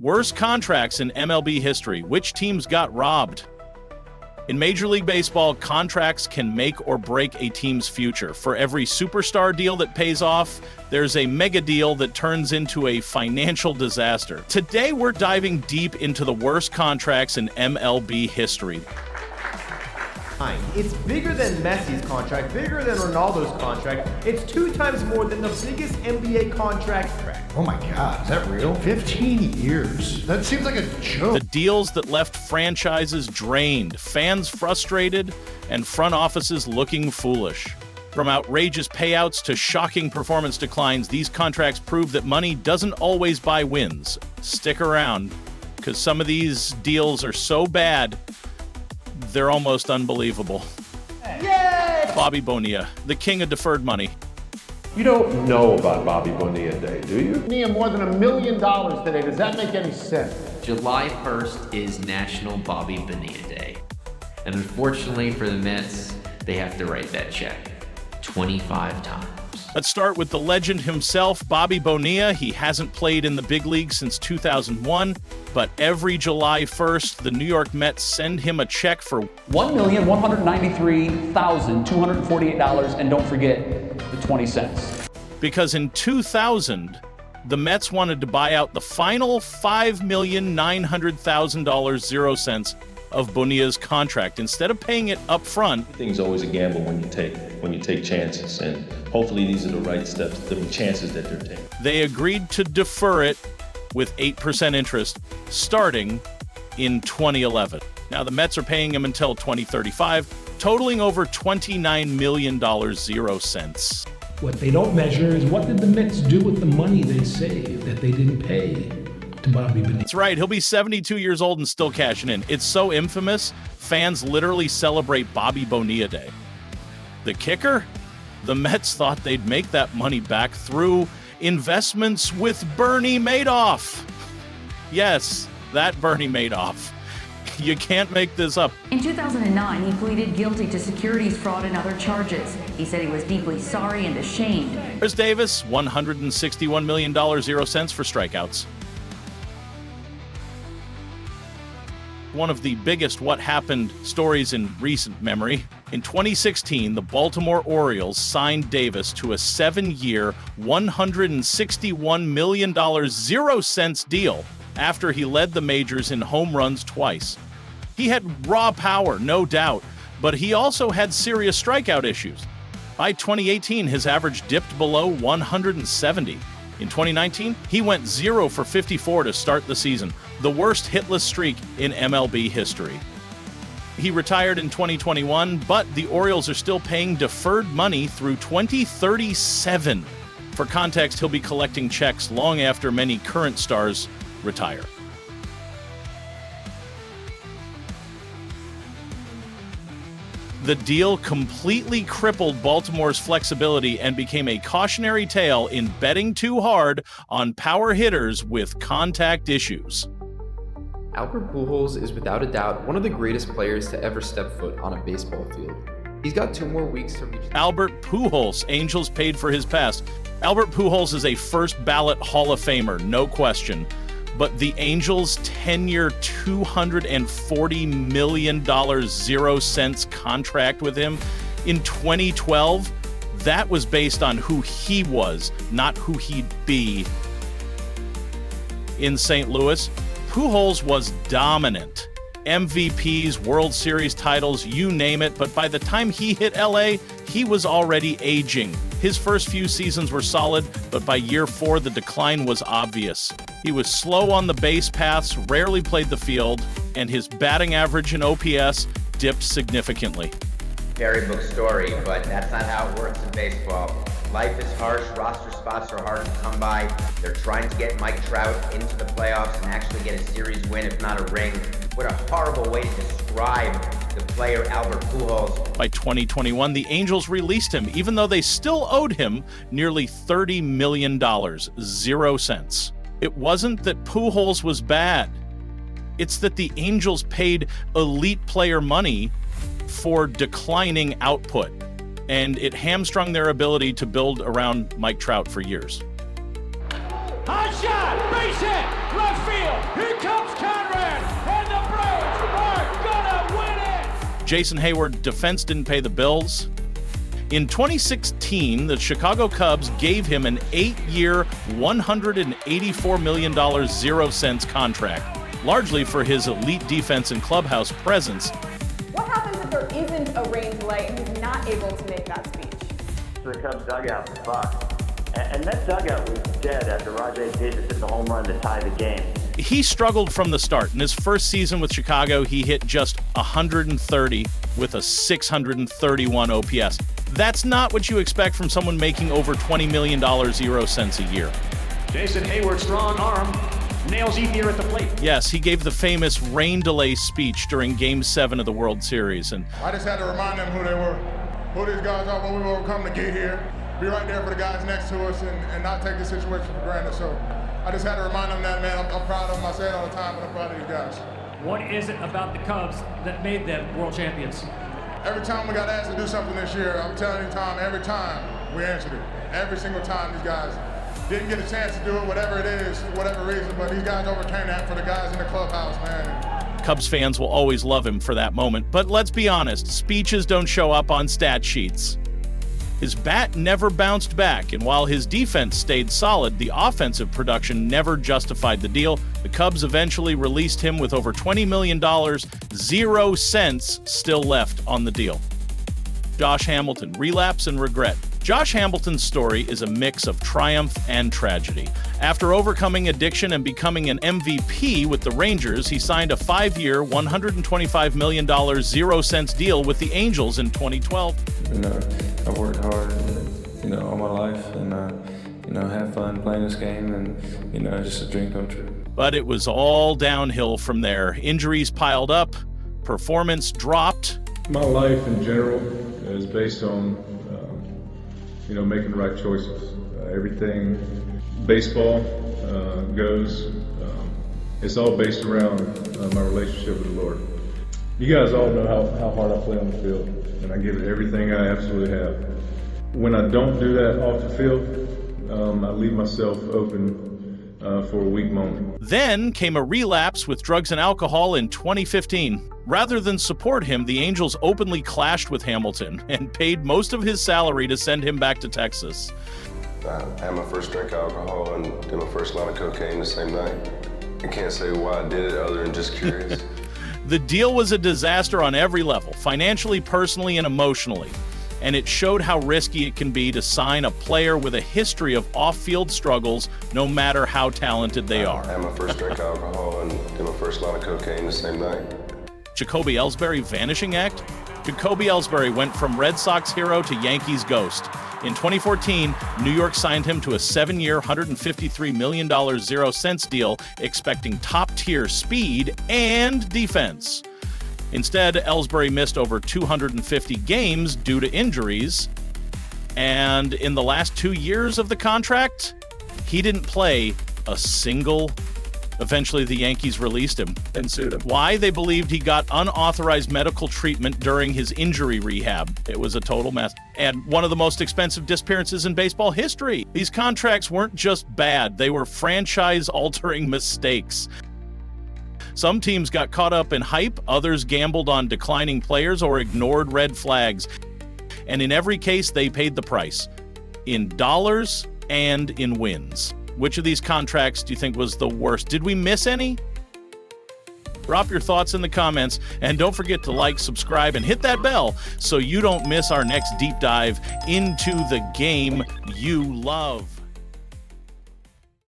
Worst contracts in MLB history. Which teams got robbed? In Major League Baseball, contracts can make or break a team's future. For every superstar deal that pays off, there's a mega deal that turns into a financial disaster. Today, we're diving deep into the worst contracts in MLB history. It's bigger than Messi's contract, bigger than Ronaldo's contract. It's 2 times more than the biggest NBA contract. Oh my God, is that real? 15 years. That seems like a joke. The deals that left franchises drained, fans frustrated, and front offices looking foolish. From outrageous payouts to shocking performance declines, these contracts prove that money doesn't always buy wins. Stick around, because some of these deals are so bad, they're almost unbelievable. Yay! Bobby Bonilla, the king of deferred money. You don't know about Bobby Bonilla Day, do you? Near more than $1 million today. Does that make any sense? July 1st is National Bobby Bonilla Day. And unfortunately for the Mets, they have to write that check 25 times. Let's start with the legend himself, Bobby Bonilla. He hasn't played in the big league since 2001, but every July 1st, the New York Mets send him a check for $1,193,248, and don't forget the 20 cents. Because in 2000, the Mets wanted to buy out the final $5,900,000 0 cents of Bonilla's contract. Instead of paying it up front, Everything's always a gamble when you take chances, and hopefully these are the right steps, the chances that they're taking. they agreed to defer it with 8% interest starting in 2011. Now the Mets are paying him until 2035, totaling over $29 million 0 cents. What they don't measure is what did the Mets do with the money they saved that they didn't pay to Bobby Bonilla. That's right, he'll be 72 years old and still cashing in. It's so infamous, fans literally celebrate Bobby Bonilla Day. The kicker? The Mets thought they'd make that money back through investments with Bernie Madoff. Yes, that Bernie Madoff. You can't make this up. In 2009, he pleaded guilty to securities fraud and other charges. He said he was deeply sorry and ashamed. Chris Davis, $161 million 0 cents for strikeouts. One of the biggest what happened stories in recent memory. In 2016, the Baltimore Orioles signed Davis to a 7-year, $161 million 0 cents deal after he led the majors in home runs twice. He had raw power, no doubt, but he also had serious strikeout issues. By 2018, his average dipped below 170. In 2019, he went 0 for 54 to start the season, the worst hitless streak in MLB history. He retired in 2021, but the Orioles are still paying deferred money through 2037. For context, he'll be collecting checks long after many current stars retire. The deal completely crippled Baltimore's flexibility and became a cautionary tale in betting too hard on power hitters with contact issues. Albert Pujols is without a doubt one of the greatest players to ever step foot on a baseball field. He's got 2 more weeks to reach. Albert Pujols, Angels paid for his past. Albert Pujols is a first ballot Hall of Famer, no question. But the Angels' 10-year, $240 million 0 cents contract with him in 2012, that was based on who he was, not who he'd be. In St. Louis, Pujols was dominant. MVPs, World Series titles, you name it, but by the time he hit LA, he was already aging. His first few seasons were solid, but by year 4, the decline was obvious. He was slow on the base paths, rarely played the field, and his batting average and OPS dipped significantly. Fairy book story, but that's not how it works in baseball. Life is harsh, roster spots are hard to come by. They're trying to get Mike Trout into the playoffs and actually get a series win, if not a ring. What a horrible way to describe the player Albert Pujols. By 2021, the Angels released him, even though they still owed him nearly $30 million, 0 cents. It wasn't that Pujols was bad. It's that the Angels paid elite player money for declining output, and it hamstrung their ability to build around Mike Trout for years. Hot shot, base hit, left field. Jason Heyward, defense didn't pay the bills. In 2016, the Chicago Cubs gave him an 8-year, $184 million 0-cents contract, largely for his elite defense and clubhouse presence. What happens if there isn't a rain delay and he's not able to make that speech? The Cubs dugout was fucked. And that dugout was dead after Rajay Davis hit the home run to tie the game. He struggled from the start. In his first season with Chicago, he hit just 130 with a 631 OPS. That's not what you expect from someone making over $20 million 0 cents a year. Jason Heyward's strong arm nails Ethier at the plate. Yes, he gave the famous rain delay speech during Game 7 of the World Series. And I just had to remind them who they were, who these guys are when we were come to get here. Be right there for the guys next to us and not take the situation for granted. So I just had to remind them that, man, I'm proud of them. I say it all the time, but I'm proud of these guys. What is it about the Cubs that made them world champions? Every time we got asked to do something this year, I'm telling you, Tom, every time we answered it. Every single time these guys didn't get a chance to do it, whatever it is, for whatever reason, but these guys overcame that for the guys in the clubhouse, man. Cubs fans will always love him for that moment. But let's be honest, speeches don't show up on stat sheets. His bat never bounced back, and while his defense stayed solid, the offensive production never justified the deal. The Cubs eventually released him with over $20 million, 0 cents still left on the deal. Josh Hamilton, relapse and regret. Josh Hamilton's story is a mix of triumph and tragedy. After overcoming addiction and becoming an MVP with the Rangers, he signed a 5-year, $125 million 0 cents deal with the Angels in 2012. I've worked hard, all my life, and have fun playing this game, and it's just a dream come true. But it was all downhill from there. Injuries piled up, performance dropped. My life in general is based on, making the right choices. Everything baseball goes, it's all based around my relationship with the Lord. You guys all know how hard I play on the field, and I give it everything I absolutely have. When I don't do that off the field, I leave myself open for a weak moment. Then came a relapse with drugs and alcohol in 2015. Rather than support him, the Angels openly clashed with Hamilton and paid most of his salary to send him back to Texas. I had my first drink of alcohol and did my first line of cocaine the same night. I can't say why I did it other than just curious. The deal was a disaster on every level, financially, personally, and emotionally. And it showed how risky it can be to sign a player with a history of off-field struggles, no matter how talented they are. I had my first drink of alcohol and did my first line of cocaine the same night. Jacoby Ellsbury vanishing act? Jacoby Ellsbury went from Red Sox hero to Yankees ghost. In 2014, New York signed him to a 7-year, $153 million 0 cents deal, expecting top-tier speed and defense. Instead, Ellsbury missed over 250 games due to injuries, and in the last 2 years of the contract, he didn't play a single. Eventually, the Yankees released him and sued him. Why? They believed he got unauthorized medical treatment during his injury rehab. It was a total mess. And one of the most expensive disappearances in baseball history. These contracts weren't just bad, they were franchise-altering mistakes. Some teams got caught up in hype, others gambled on declining players or ignored red flags. And in every case, they paid the price. In dollars and in wins. Which of these contracts do you think was the worst? Did we miss any? Drop your thoughts in the comments, and don't forget to like, subscribe, and hit that bell so you don't miss our next deep dive into the game you love.